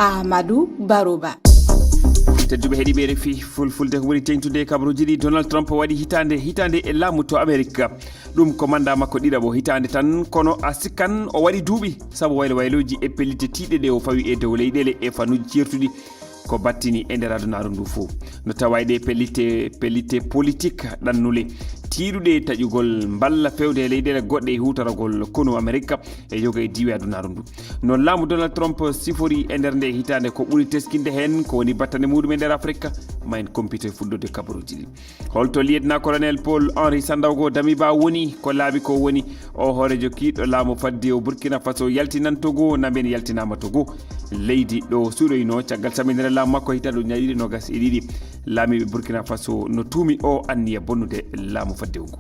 Ahmadou Barouba. tedduɓe heeɗiɓe refi fulfulde ko woni tengtude kabaruji ɗi. Donald Trump waɗi hitande e laamu to Amerique. ɗum ko manda makko ɗiɗaɓo hitande tan, kono a sikkan o waɗi duuɓi saabu wayloji e pellite tiiɗe ɗe o fawi e dow leyɗele e fannuji certuɗi ko battini e nder adunaru ndu fuu. No tawayɗe pellite politique ɗannule tiiɗuɗe taƴugol balla fewde e leyɗele goɗɗe e hutaragol kono Amerique e yoga e diwi adunaru ndu. Non laamu Donald Trump sifori e nder nde hitande ko ɓuri teskinde hen ko woni battane muɗum e nder Afrique ma en compite fuɗɗode kabaruji ɗi. Holto lieutenant colonel Paul Henri Sandawgo Damiba woni ko laabi ko woni o hoorejo kiiɗo laamu fadde o Burkina Faso yaltinan Togo naben yaltinama Togo leydi ɗo suuɗoyno caggal samindere laamu makko hitande ñaɗiɗi nogas e ɗiɗi laamiɓe Burkina Faso no tuumi o anniya bonnude laamu fadde o ngu.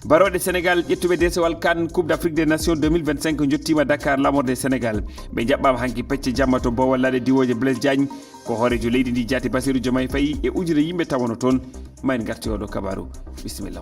baroɗe Sénégal ƴettuɓe desewal CAN Coupe d'Afrique des Nations 2025 jottima Dakar lamorde Sénégal ɓe jaɓɓama hanki pecce jamma to Bowal laaɗe diwoje Blaise Diagne ko hoorejo leydi ndi jaati Bassirou Diomaye Faye e ujune yimɓe tawono toon ma en garti oɗo kabaru bisimilla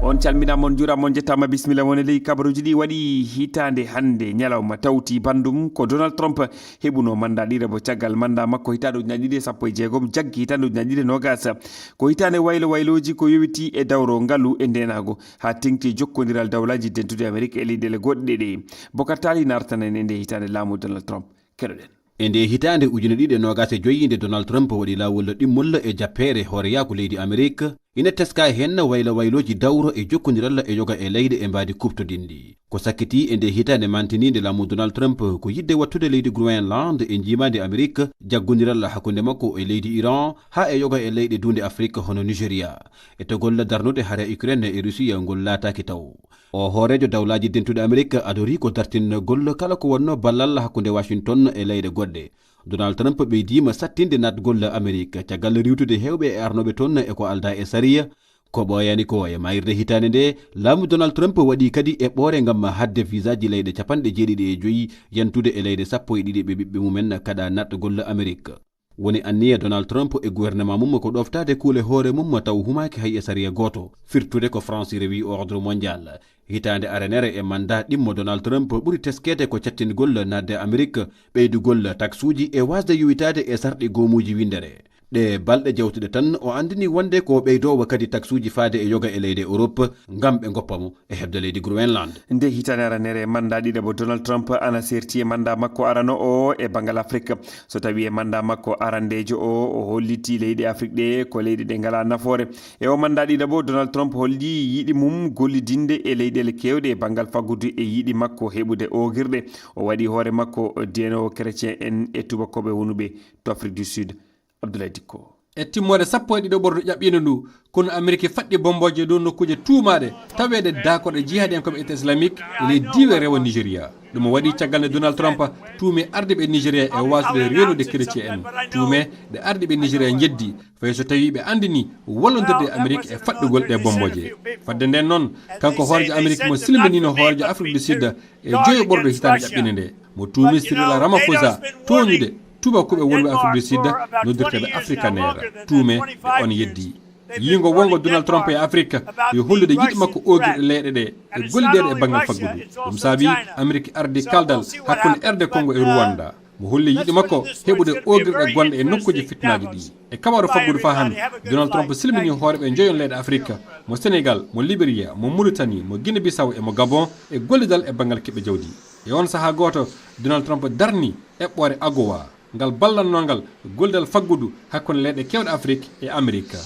on calminama on juurama on jettama bisimilla won e ley kabaruji ɗi waɗi hitande hande ñalawma tawti bandum ko Donald Trump heɓuno manda ɗiɗaɓo caggal manda makko hitande ujunaje ɗiɗi e sappo e jeegom jaggi hitande ujunaje ɗiɗi e nogas ko hitande wayloji ko yowiti e dawro ngaalu e ndenago ha tengti jokkodiral dawlaji dentude Amérique e leyɗele goɗɗe ɗe Bocar Tali nartanen e nde hitande laamu Donald Trump keɗoɗen. E nde hitande ujune ɗiɗi e nogas e joyinde Donald Trump waɗi lawol ɗimmol e jappere hooreyaku leydi Amérique ina teska hen wayloji dawro e jokkodiral e yoga e leyɗe e mbadi kuptodinɗi ko sakkiti e nde hitande mantinide laamu Donald Trump ko yidde wattude leydi Groenland e jimade Amérique jaggodiral hakkunde makko e leydi Iran ha e yoga e leyɗe dunde Afrique hono Nigeria e to golla darnude haare Ukraine e Russia ngol laataki taw o hoorejo dawlaji dentude Amérique adori ko dartinnogol kala ko wonno ballal hakkunde Washington e leyɗe goɗɗe. Donald Trump ɓeydima sattinde natgol Amérique caggal riwtude hewɓe e arnoɓe toon e ko alda e sariya ko ɓoyani ko e mayirde hitande nde laamu Donald Trump waɗi kadi e ɓoore gam hadde visa ji leyɗe 75 yantude e leyɗe 12 ɓe ɓiɓɓe mumen kaɗa natgol Amérique. woni anniya Donald Trump e gouvernement mum ko ɗoftade kuule hoore mum taw humaki hay e sariya goto firtude ko France rewi ordre mondial hitande arenere e mandat ɗimmo Donald Trump ɓuri teskede ko cattingol nadde Amérique ɓeydugol taxuji e wasde yuwitade e sarɗi gomuji windere ɗe balɗe jawtuɗe tan o andini wonde ko ɓeydowo kadi taxuji faade e yoga e leyde Europe ngam ɓe goppamo e hebde leydi Groenland. Nde hitande aranere manda ɗiɗaɓo Donald Trump ana serti e manda makko arano o e banggal Afrique so tawi e manda makko arandejo o holliti leyɗe Afrique ɗe ko leyɗe ɗe ngala nafoore e o manda ɗiɗaɓo Donald Trump holli yiɗi mum gollidinde e leyɗele kewɗe e banggal faggudu e yiɗi makko heɓude ogirɗe o waɗi hoore makko denowo chrétien en e tubakoɓe wonuɓe to Afrique du Sud. Abdoulaye Dikko e timmode 11 ɓorɗo ƴaɓɓino ndu kono Amérique faɗɗi bomboje dow nokkuje tuumaɗe tawede dakoɗe jihadi en koɓe état islamique e ley diwe rewo Nigéria ɗum waɗi caggal nde Donald Trump tuume ardiɓe Nigéria e wasde renude chrétien en tuume ɗe ardiɓe Nigéria jeddi fayi so tawi ɓe andini wallodirde Amérique e faɗɗugol ɗe bomboje fadde nden noon kanko hoorejo Amérique mo silminino hoorejo Afrique du Sud e joyo ɓorɗo hitande ƴaɓɓine nde mo tuumi Cyril Ramaphosa toñude tubakoɓe wonɓe Afrique du Sud noddirteɓe africanaire tuume e on yeddi yingo wongo Donald Trump e Afrique yo hollude yiɗi makko ogirɗe leyɗe ɗe e gollideɗe e banggal faggudu ɗum saabi Amérique ardi kaldal hakkude RD Congo e Rwanda mo holli yiɗi makko heɓude ogirɗe gonɗe e nokkuji fitnaji ɗi e kabaru faggudu fa hande Donald Trump silmini horeɓe joyon leyɗe Afrique mo Sénégal mo Libéria mo Mauritanie mo Guinée Bissau e mo Gabon e gollidal e banggal keɓe jawdi e on saaha goto Donald Trump darni eɓɓore AGOA ngal ballatnogal goldal faggudu hakkude leyɗe kewɗe Afrique e Amérique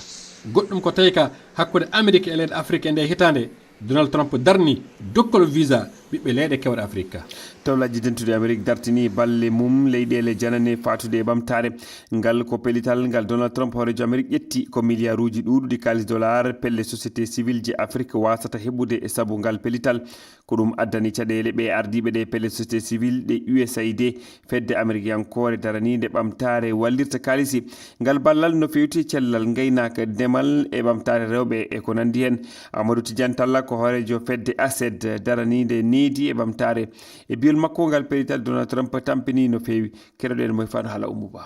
goɗɗum ko tawi ka hakkude Amérique e leyɗe Afrique e nde hitande Donald Trump darni dokkol visa ɓiɓɓe leyɗe kewɗe Afrique tawlaji dentude Amérique dartini balle mum leyɗele janane fatude e ɓamtare ngal ko pellital ngal Donald Trump hoorejo Amérique ƴetti ko milliarduji ɗuɗuɗi kalis dollar pelle société civile je Afrique wasata heɓude e saabu ngal pellital ko ɗum addani caɗele ɓe ardiɓe ɗe pelle société civile ɗe USAID fedde Amérique yankore daranide ɓamtare wallirta kalisi ngal ballal no fewti cellal gaynaka ndemal e ɓamtare rewɓe e ko nandi hen Amadou Tidiane Talla ko hoorejo fedde ASED daranide needi e ɓamtare e biyol makko ngal pellital Donald Trump tampini no fewi keɗoɗen moye fano haala Oumou Ba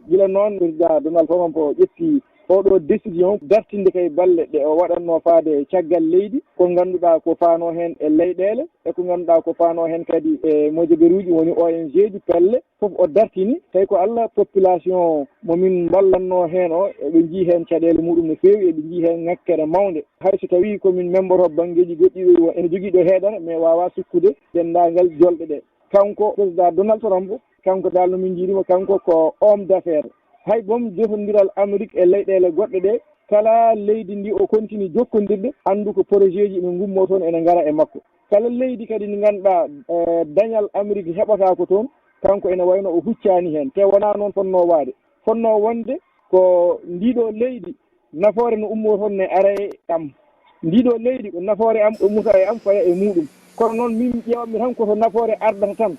gila noon Donald Trump o ƴetti oɗo décision dartinde kay balle ɗe o waɗanno faade caggal leydi ko ngannduɗaa ko faano heen e leyɗeele e ko ngannduɗaa ko faano heen kadi e mojoberuuji woni ONG ji pelle fof o dartini tawi ko Allah population momin ballatno heen o eɓe njii heen caɗeele muɗum no feewi eɓe njii heen ŋakkere mawnde hay so tawii komin memboto banggueji goɗɗi ene jogii ɗo heeɗana mais wawa sukkude denndaangal jolɗe ɗe kanko président Donald Trump kanko dal no min jiirimo kanko ko homme d'affaires hay boom jofodiral Amérique e leyɗeele goɗɗe ɗe kala leydi ndi o continue jokkodirde anndu ko projet ji ene ngummo toon ene ngara e makko kala leydi kadi ndi ngannduɗaa dañal Amérique heɓata ko toon kanko ene wayno o huccani heen te wona noon fonno waade fonno wonde ko ndiɗo leydi nafoore no ummo toon ne ara e am ndiɗo leydi ko nafoore am ɗo musa e am faya e muɗum kono noon min ƴewatmi tan koto nafoore ardata tan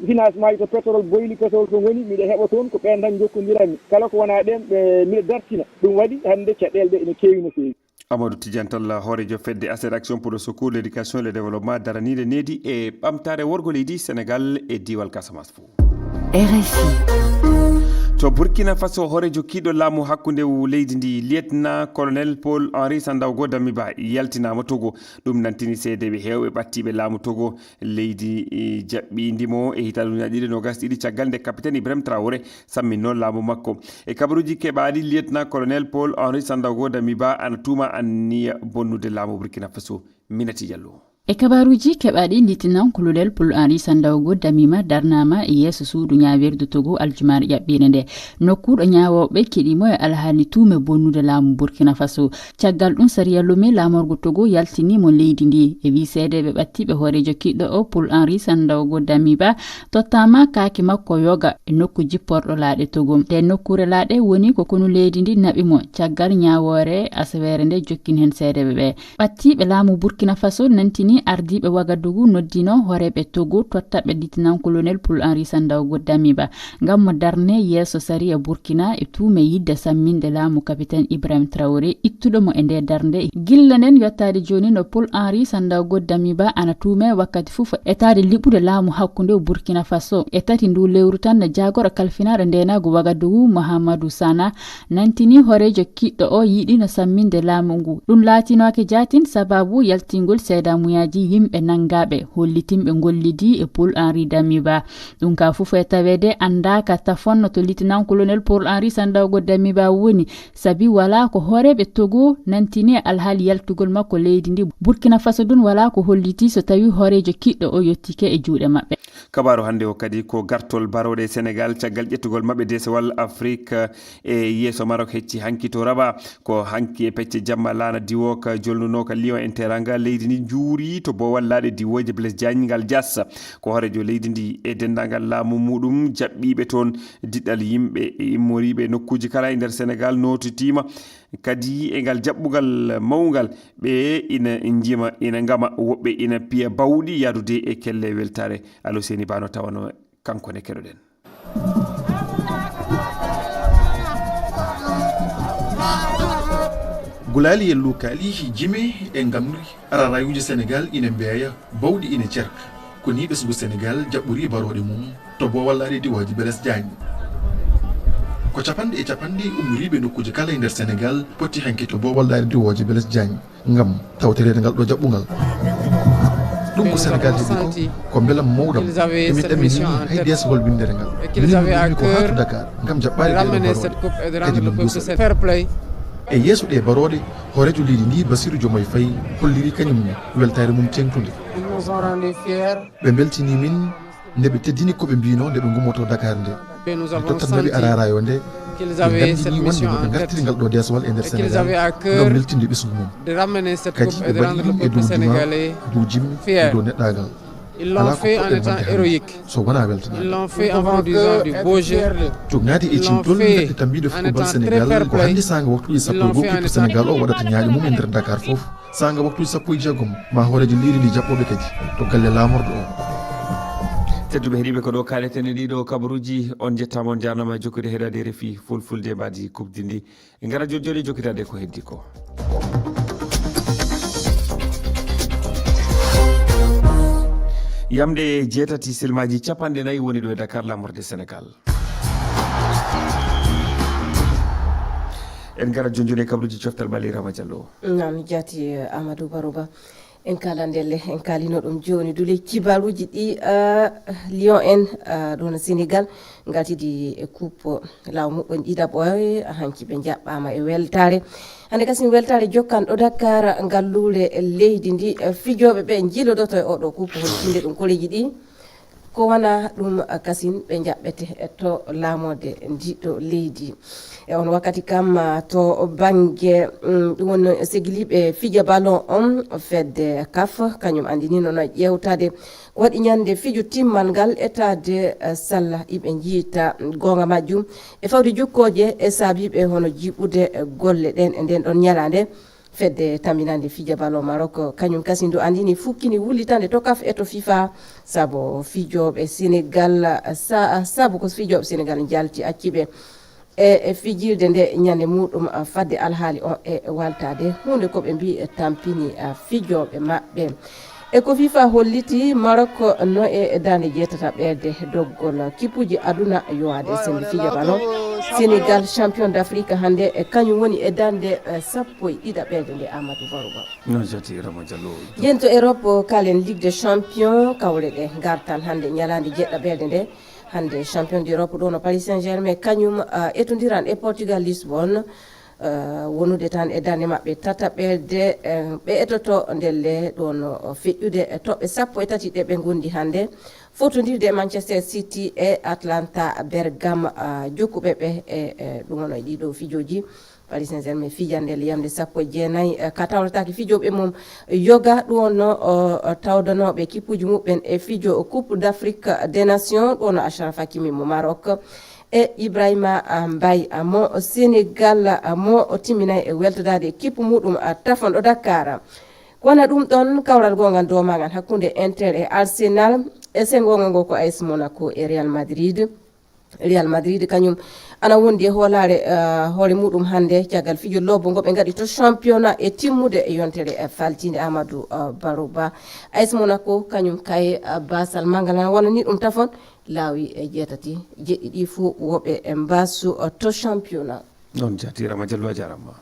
financement ji to pétrole boyli pétrole to woni miɗa heɓa toon ko ɓen tan jokkodirami kala ko wona ɗen ɓe miɗa dartina ɗum waɗi hannde caɗele ɗe ene keewi no feewi. Amadou Tidiane Tall hoorejo fedde ACER Action pour le secours l'éducation et le développement daraniɗe needi e ɓamtare worgo leydi Sénégal e diwal Casamance fo. RFI. To Burkina Faso hoorejo kiiɗo laamu hakkunde leydi ndi lieutenant colonel Paul Henri Sandaogo Damiba yaltinama Togo ɗum nantini seedeɓe heewɓe ɓattiɓe laamu Togo leydi jaɓɓindimo e hitanuji 2021 caggal nde capitaine Ibrahima Traoré samminno laamu makko e kabaruji keɓaɗi lieutenant colonel Paul Henri Sandaogo Damiba ana tuuma anniya bonnude laamu Burkina Faso. Minati Diallo. E kabaruji keɓaɗi lieutenant colonel Paul Henri Sandaogo Damiba darnama e yeeso suudu ñawirdu Togo aljumare ƴaɓɓire nde nokkuɗo ñawoɓe keɗimo e alhaali tuume bonnude laamu Burkina Faso caggal ɗum Saria Lomé lamorgo Togo yaltinimo leydi ndi e wi seedeɓe ɓattiɓe hoorejo kiɗɗo o Paul Henri Sandaogo Damiba tottama kaake makko yoga e nokku jipporɗo laaɗe Togo nde nokkure laaɗe woni ko kono leydi ndi naɓimo caggal ñawore asawere nde jokkin hen seedeɓe ɓe ɓattiɓe laamu Burkina Faso nantini ardiɓe Wagadugu noddino horeɓe Togo tottaɓe lieutenant colonel Paul Henri Sandaogo Damiba ngam mo darne yeeso Saria Burkina e tuume yidde samminde laamu capitaine Ibrahima Traoré ittuɗomo e nde darnde gilla nen yottade joni no Paul Henri Sandaogo Damiba ana tuume wakkati foof etade liɓude laamu hakkunde Burkina Faso e tati ndu lewru tan no jagoro kalfinaɗo ndenago Wagadugu Mahamadou Sana nantini horejo kiɗɗo o yiɗi no samminde laamu ngu ɗum laatinoke jatin sababu yaltingol seedamuyaji yimɓe nangaɓe hollitimɓe gollidi e Paul Henri Damiba ɗum ka fof e tawede andaka tafonno to lieutenant colonel Paul Henri Sandaogo Damiba woni sabi wala ko horeɓe Togo nantini alhaali yaltugol makko leydi ndi Burkina Faso ɗum wala ko holliti so tawi horejo kiɗɗo o yettike e juuɗe mabɓe. Kabaru hande o kadi ko gartol baroɗe Sénégal caggal ƴettugol mabɓe desewal Afrique e yeeso Maroc hecci hanki to Rabat ko hanki e pecce jamma laana diwo ka jolnuno ka Lion en teranga leydi ndi juuri to bo wallaɗe diwoje Blaise Diagne ngal jassa ko horejo leydi ndi e dendagal laamu muɗum jaɓɓiɓe toon diɗɗal yimɓe immoriɓe nokkuji kala e nder Sénégal notitima kadi e ngal jaɓɓugal mawgal ɓe ina jima ina gama woɓɓe ina piya bawɗi yadude e kelle weltare alo seni bano tawano kanko ne keɗoɗen. gulali yellu kaali jimi e ngamri ara rayuji Sénégal ina mbeya bawɗi ina cerka ko ni ɓesgu Sénégal jaɓɓuri baroɗe mum to bo wallaɗe diwoji Blaise Diagne ko capanɗe e capanɗe ummoriɓe nokkuji kala e nder Sénégal potti hanki to bo wallaɗe diwoji Blaise Diagne ngam tawterede ngal ɗo jaɓɓugal ɗum ko Sénégal heeɓi ko beelam mawɗam emin ɗamini haydi yeeso holbindere ngal minin ko hatu Dakar ngam jaɓɓade ɗeɗo baroɗe kadi min duusa e yeeso ɗe baroɗe horejo leydi ndi Bassirou Diomaye Faye holliri kañum weltare mum tengtude ɓe beltini min nde ɓe teddini koɓe mbino nde ɓe gummoto Dakar nde tottannoɓe ararayo nde ɓe gandini wonde noɓe gartiri ngal ɗo desowal e nder Sénégal ngam weltinde ɓesgu mum kadi ɓe mbaɗi ɗum e dow juma dow jimmi e dow neɗɗagal. Ils l'ont fait en étant héroïque. Ils l'ont fait en produisant du beau jeu. Ils l'ont fait en étant très fair play. Ils l'ont fait en étant Sénégal o waɗata ñaaƴo mum e nder Dakar fof sanga waktuji 16 ma horejo liri ndi jaɓɓoɓe kadi to galle lamorɗo o. tedduɓe heeɗiɓe ko ɗo kaleten e ɗiɗo kabaruji on jettama on jarnama jokkude heɗade refi fulfulde mbadi kubdi ndi e gara joni jokkitade ko heddi ko. Yamde jeetati silmaji capanɗe nayyi woni ɗo e Dakar lamorde Sénégal. en gara jonjone kabruji coftal bali Rama Diallo. Nam jati Amadou Barouba en kala ndelle en kalino ɗum joni dule kibaruji ɗi Lyon en ɗon Sénégal ngatidi e coupe law muɓɓen ɗiɗaɓoy hanki ɓe jaɓɓama e weltare hande kasi weltare jokkanɗo Dakar ngallure leydi ndi fijoɓe ɓe jilodoto e oɗo coupe holtinde ɗum koleji ɗi ko wana ɗum kasin ɓe jaɓɓete to laamode ndiɗo leydi e on wakkati kam to banggue ɗum woni segiliɓe fija ballon on fedde CAF kañum andini noon ƴewtade waɗi ñande fijo timmal ngal etade salla iɓe jiita gonga majjum e fawde jukkoje e saabiɓe hono jiɓude golle ɗen e nden ɗon ñalade fedde tambinande fija ballon Maroc kañum kasi ndu andini fukkini wullitande to CAF e to FIFA sabo fijoɓe Sénégal saabu ko fijoɓe Sénégal jalti acciɓe e fijirde nde ñande muɗum fadde alhaali on e waltade hunde koɓe mbi tampini fijoɓe maɓɓe e ko FIFA holliti Maroc no e dande jeetata ɓerde doggol kippuji aduna yowade sembe fija ballon Sénégal champion d'Afrique hande e kañum woni e dande sappo e ɗiɗa ɓerde nde Amadou Barouba non jati Rama Diallo jento Europe kalen Ligue des Champions kawle ɗe gartan hande ñalande jeɗɗa ɓerde nde hande champion d'Europe ɗo no Paris Saint-Germain kañum etodiran e Portugal Lisbonne wonude tan e dande maɓɓe tata ɓerde ɓe etoto ndelle ɗon feƴƴude toɓɓe sappo e tati ɗe ɓe gondi hande fotodirde e Manchester City e Atlanta Bergame jokkuɓe ɓe e ɗum wona e ɗiɗo fijoji Paris Saint-Germain fijande yamde sappo e jeenayyi ka tawletake fijoɓe mum yoga ɗum wonno tawdanoɓe kippuji muɓɓen e fijo Coupe d'Afrique des Nations ɗo no Achraf Hakimi mo Maroc e Ibrahima Mbaye mo Sénégal mo timminay e weltodade équipe muɗum tafanɗo Dakar wona ɗum ɗon kawral gongal domagal hakkunde Inter e Arsenal e sengongal ngo ko AS Monaco e Real Madrid kañum ana wondi e hoolare hoore muɗum hande caggal fijo lobbo ngo ɓe gaɗi to championnat e timmude e yontere faltinde Amadou Barouba AS Monaco kañum kay basal mangal ana wonani ɗum tafon laawi e jeetati jeɗɗi ɗi fo woɓe e mbasu to championnat non jati Rama Diallo a jarama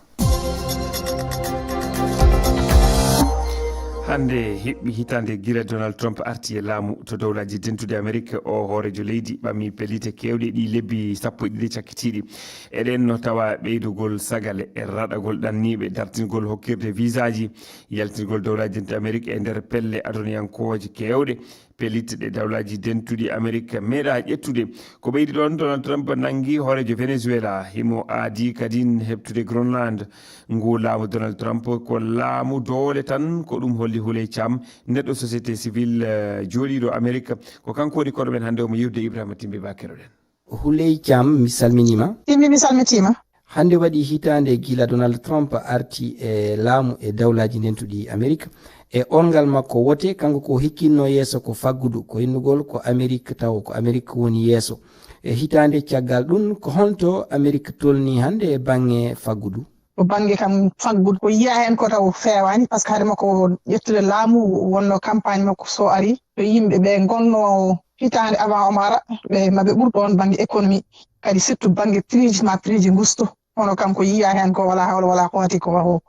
hande heɓɓi hitande guila Donald Trump arti e laamu to dowlaji dentude Amérique o hoorejo leydi ɓammi pelite kewɗe ɗi lebbi sappo e ɗiɗi cakkitiɗi eɗen no tawa ɓeydugol sagale e raɗagol ɗanniɓe dartingol hokkirde visa ji yaltingol dowlaji dentude Amérique e nder pelle adoniyankoje kewɗe pelite ɗe dawlaji dentuɗi Amérique meeɗa ƴettude ko ɓeydi ɗon Donald Trump nangui hoorejo Venezuela himo aadi kadin heɓtude Groenland ngu laamu Donald Trump ko laamu doole tan ko ɗum holli Houley Thiam neɗɗo société civile jooɗiɗo Amérique ko kanko woni koɗo men hannde omo yewde Ibrahima Timbe Ba keroɗen. Houley Thiam mi salminima. Mi salmitima. hande waɗi hitande gila Donald Trump arti e laamu e dawlaji dentuɗi Amérique e ongal makko wote kanko ko hikkinno yeeso ko faggudu ko innugol ko Amérique taw ko Amérique woni yeeso e hitande caggal ɗum ko honto Amérique tolni hande e bange faggudu. Ko bange kam faggudu ko yiya hen ko taw fewani par ce que hade makko ƴettude laamu wonno campagne makko so ari to yimɓe ɓe gonno hitande avant omara ɓe maɓe ɓurɗo on bange économie kadi surtout bange prix gusto hono kam ko yiya hen ko wala hawla wala qoti ko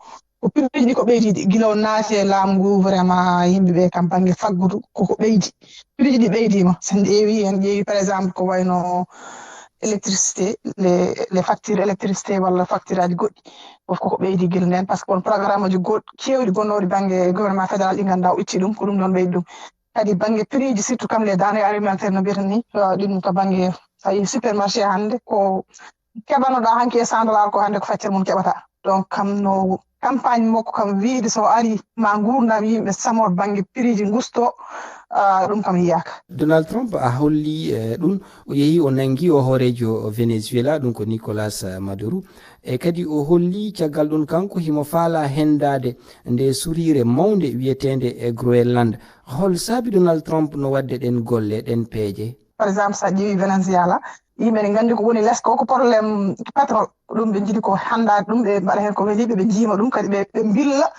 prix ɗi ko ɓeydi gila o naati e laamu ngu vraiment yimɓe ɓe kam bange faggudu koko ɓeydi prix ɗi ɓeydima sen ƴeewi en ƴeewi par exemple ko wayno électricité les factures électricité walla facture aji goɗɗi fof koko ɓeydi gila nden par ce que on programme aji kewɗi gonnoɗi bange gouvernement fédéral ɗi ganduɗa o itti ɗum ko ɗum ɗon ɓeydi ɗum kadi bange prix ji surtout comme les denrées alimentaires no mbiyeten ni ɗum to bange sa yi supermarché hande ko keɓanoɗa hanki e $100 ko hande ko feccere mum keɓata donc kam no campagne makko kam wiide so ari ma gurdam yimɓe samor bange prix ji gusto ɗum kam yiyaka. Donald Trump a holli ɗum o yeehi o nangi o hoorejo Venezuela ɗum ko Nicolas Maduro e kadi o holli caggal ɗum kanko himo faala hendade nde surire mawde wiyetende e Groenland hol saabi Donald Trump no wadde ɗen golle ɗen peeje. Par exemple sa ƴeewi Venezuela yimɓe ne gandi ko woni less ko probléme pétrole ɗum ɓe jiiɗi ko handade ɗum ɓe mbaɗa hen ko weliɓe ɓe jiima ɗum kadi ɓe billa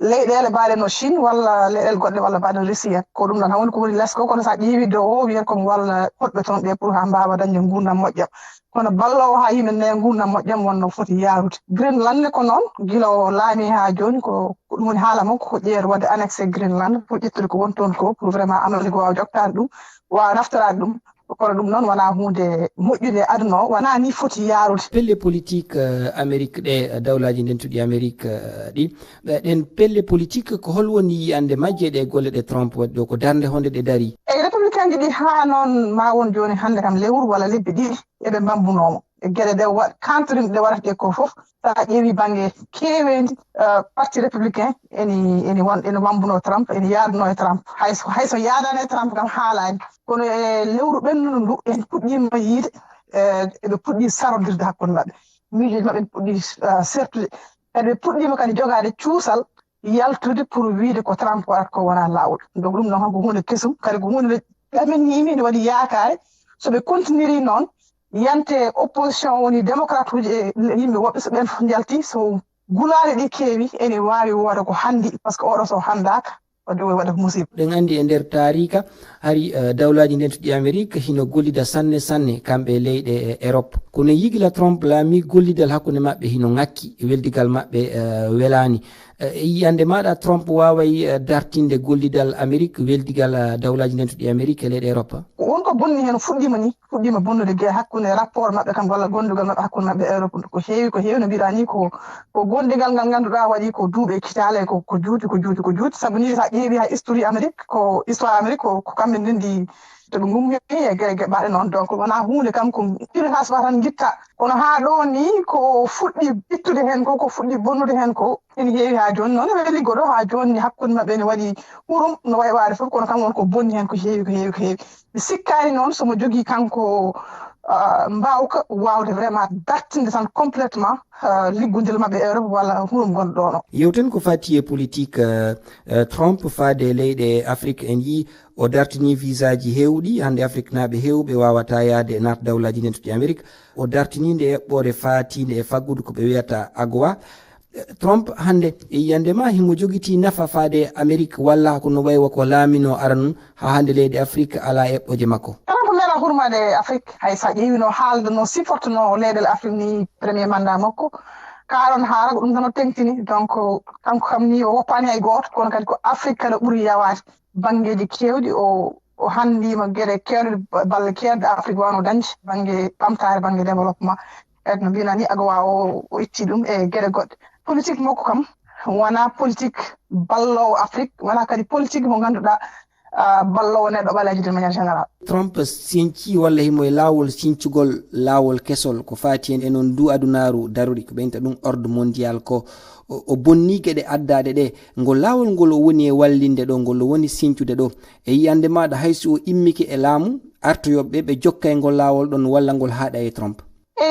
leyɗele mbaɗe no Chine walla leyɗele goɗɗe walla mbaɗe no Russie ko ɗum ɗon hawni ko woni less ko kono sa ƴeewi dow o wiyata komi walla hoɗɓe toon ɓe pour ha mbawa dañde gurdam moƴƴam kono ballowo ha yimɓe nde gurdam moƴƴam wonno foti yaarude Greenland ko noon gila o laami ha joni ko ɗum woni haala makko ko ƴeeto wadde annexé Greenland pour ƴettude ko woni toon ko pour vraiment Amérique wawa joktade ɗum wawa naftorade ɗum kono ɗum noon wona hunde moƴƴude aduna o wona ni foti yaarude pelle politique Amérique ɗe dawlaji ndentuɗi Amérique ɗi ɗen pelle politique ko hol woni yiyande majje ɗe golle ɗe Trump waɗi ɗo ko darde honde ɗe dari eyi républicain ji ɗi ha noon ma won joni hande kam lewru walla lebbi ɗiɗi eɓe bambunomo e gueɗe ɗe kantorin ɗe waɗata ɗe ko foof sa ƴeewi banggue kewendi parti républicain eni wambuno Trump ene yaaduno e Trump hayso yaadani e Trump kam haalani kono e lewru ɓennuɗo ndu en puɗɗima yiide eɓe puɗɗi sarodirde hakkude maɓɓe miijoji maɓɓe puɗɗi sertude kadi ɓe puɗɗima kadi jogade cuusal yaltude pour wiide ko Trump waɗata ko wona lawol donc ɗum noon ko hunde kesum kadi ko hunde ɗamennimi ene waɗi yakare soɓe continue noon yante opposition woni démocrate uji e yimɓe woɓɓe so ɓen fof jalti so gulaɗe ɗi keewi ene wawi wooda ko handi par ce que oɗo so handaka waɗa ko musiba ɗen andi e nder tarika hari dawlaji ndentuɗi Amérique hino gollida sanne sanne kamɓe leyɗe Europe kono yigila Trump laami gollidal hakkude maɓɓe hino ngakki weldigal maɓɓe welani yiyande maɗa Trump waway dartinde gollidal Amérique weldigal dawlaji ndentuɗi Amérique e leyɗe Europe wonko bonni hen fuɗɗima bonnude gueɗe hakkude rapport maɓɓe kam walla gondugal maɓɓe hakkude maɓɓe Europe ko heewi no mbiɗa ni ko gondigal ngal ganduɗa waɗi ko duuɓe kitale ko juuti saabu ni sa ƴeewi ha histoire Amérique ko histoire Amérique ko kamɓe ndendi to ɓe gummi e gueɗe baɗe noon donc wona hunde kam ko urgence wa tan guitta kono ha ɗo ni ko fuɗɗi ittude hen ko fuɗɗi bonnude hen ko ene heewi ha joni noon eɓe liggoɗo ha joni hakkude maɓɓe ne waɗi hurum no wayi waade fof kono kam won ko bonni hen ko heewi mi sikkani noon somo jogui kanko mbawka wawde vraiment dartinde tan complètement liggudel maɓɓe Europe walla hurum gonɗo ɗo yewten ko fati e politique Trump faade leyɗe Afrique en yi o dartini visa ji hewɗi hande Afrique naaɓe hewɓe wawata yaade naata dawlaji ndentuɗi Amérique o dartini nde eɓɓore fatinde e faggudu ko ɓe wiyata AGOA Trump hande e yiyande ma himo jogiti nafa faade Amérique walla ko no waywa ko laamino aranum ha hande leydi Afrique ala eɓɓoje makko meeɗa hurmade Afrique hay sa ƴeewi no haalda no sifortuno leyɗele Afrique ni premier mandat makko kaaɗon haala ko ɗum tan o tengtini donc kanko kam ni o woppani hay goto kono kadi ko Afrique kala ɓuuri yawade banggueji kewɗi o handima gueɗe kewɗe balle kewɗe Afrique wano dañde banggue ɓamtare banggue développement kadi no mbina ni AGOA o itti ɗum e gueɗe goɗɗe politique makko kam wona politique ballowo Afrique wona kadi politique mo ganduɗa ballowo neɗɗo ɓaleji de maniére général Trump sinci walla himo e lawol sincugol lawol kesol ko fati hen e noon du adunaru daruri ko ɓeynta ɗum ordre mondial ko o bonni gueɗe addade ɗe ngol lawol ngol o woni e wallinde ɗo ngol woni sincude ɗo e yiyande maɗa hayso o immike e laamu artoyoɓe ɓe jokka e ngol lawol ɗon walla ngol haaɗa e Trump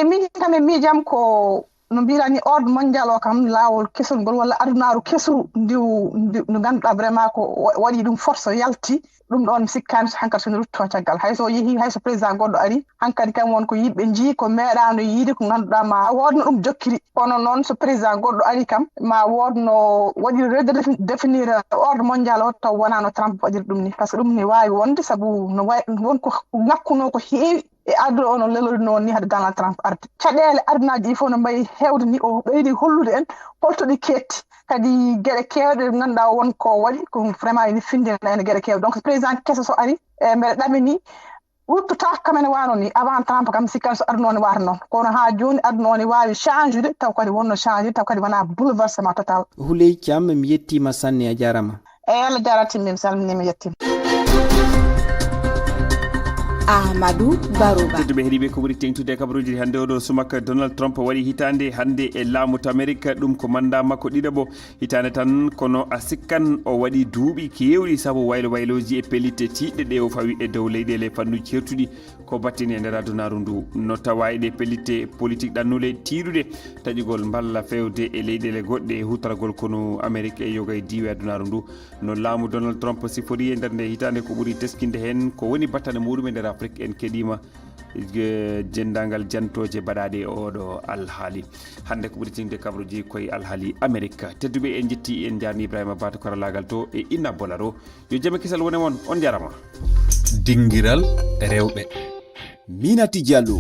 min kam e miijam ko no mbirani ordre mondial o kam lawol kesol ngol walla adunaru kesol ndu ganduɗa vraiment ko waɗi ɗum force yalti ɗum ɗon sikkani hankkadi sono rutto caggal hayso yeehi hayso président goɗɗo ari hankkadi kam won ko yimɓe jii ko meeɗano yiide ko ganduɗa ma wodno ɗum jokkiri kono noon so président goɗɗo ari kam ma wodno waɗi redéfinir ordre mondial o taw wona no Trump waɗiri ɗum ni par ce que ɗum ne wawi wonde saabu no wayi wonko ngakkuno ko heewi e aduna o no lelori noon ni hade Donald Trump arde caɗele adunaji ɗi fof no mbayi hewde ni o ɓeydi hollude en holto ɗi ketti kadi gueɗe kewɗe ganduɗa won ko waɗi ko vraiment ene findina ene gueɗe kewɗe donc président kesso so ari mbeɗa ɗamini ruttota kamen wano ni avant Trump kam sikkan so aduna o ne wata noon kono ha joni aduna o ne wawi change de taw kadi wonno change taw kadi wona bouleversement total Houleye Thiam mi yettima sanne a jarama Allah jaratimmi mi salminima yettima Amadou Barouba tedduɓe heeɗiɓe ko ɓuri tengtude kabaruji hande oɗo sumaka Donald Trump waɗi hitande hande e laamu to Amérique ɗum ko manda makko ɗiɗaɓo hitande tan kono a sikkan o waɗi duuɓi kewɗi saabu wayloji e pellite tiɗɗe ɗe o fawi e dow leyɗele fannuji certuɗi ko battini e nder adunaru ndu no tawa e ɗe pellite politique ɗannule tiiɗude taƴugol balla fewde e leyɗele goɗɗe e hutoragol kono Amérique e yoga e diwe adunaru ndu no laamu Donald Trump sifori e nder nde hitande ko ɓuuri teskinde hen ko woni battane muɗum e nder afrique en keɗima jendangal jantoje baɗaɗe oɗo alhaali hande ko ɓuri tinde kabruji koye alhaali amérique tedduɓe en jetti en jarni ibrahima bata koralagal to e inna bolaro yo jaame kisal wone moon on jarama dinguiral rewɓe Minati Diallo